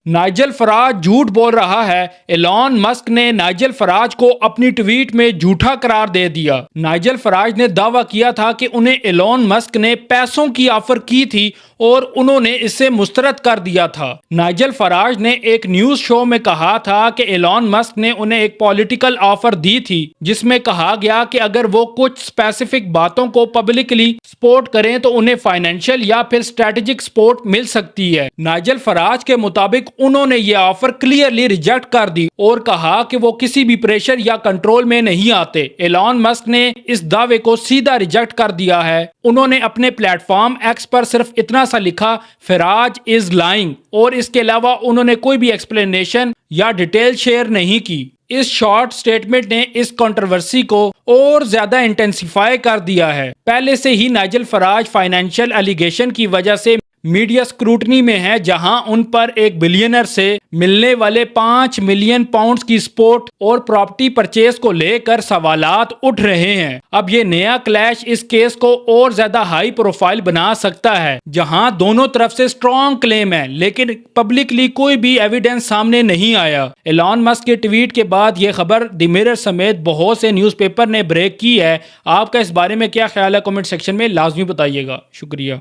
Nigel Farage झूठ बोल रहा है। एलॉन मस्क ने नाइजल फराज को अपनी ट्वीट में झूठा करार दे दिया। नाइजल फराज ने दावा किया था कि उन्हें एलॉन मस्क ने पैसों की ऑफर की थी और उन्होंने इसे मुस्तरद कर दिया था। नाइजल फराज ने एक न्यूज शो में कहा था कि एलॉन मस्क ने उन्हें एक पॉलिटिकल ऑफर दी थी जिसमें कहा गया कि अगर वो कुछ स्पेसिफिक बातों को पब्लिकली सपोर्ट करें तो उन्हें फाइनेंशियल या फिर स्ट्रेटेजिक सपोर्ट मिल सकती है। नाइजल फराज के मुताबिक उन्होंने ये ऑफर क्लियरली रिजेक्ट कर दी और कहा कि वो किसी भी प्रेशर या कंट्रोल में नहीं आते। एलॉन मस्क ने इस दावे को सीधा रिजेक्ट कर दिया है। उन्होंने अपने प्लेटफॉर्म एक्स पर सिर्फ इतना सा लिखा, फराज इज लाइंग, और इसके अलावा उन्होंने कोई भी एक्सप्लेनेशन या डिटेल शेयर नहीं की। इस शॉर्ट स्टेटमेंट ने इस कंट्रोवर्सी को और ज्यादा इंटेंसिफाई कर दिया है। पहले से ही नाइजल फराज फाइनेंशियल एलिगेशन की वजह से मीडिया स्क्रूटनी में है, जहां उन पर एक बिलियनर से मिलने वाले 5 मिलियन पाउंड्स की सपोर्ट और प्रॉपर्टी परचेज को लेकर सवालात उठ रहे हैं। अब ये नया क्लैश इस केस को और ज्यादा हाई प्रोफाइल बना सकता है, जहां दोनों तरफ से स्ट्रॉन्ग क्लेम है लेकिन पब्लिकली कोई भी एविडेंस सामने नहीं आया। एलॉन मस्क के ट्वीट के बाद यह खबर द मिरर समेत बहुत से न्यूज़पेपर ने ब्रेक की है। आपका इस बारे में क्या ख्याल है? कमेंट सेक्शन में लाजमी बताइएगा। शुक्रिया।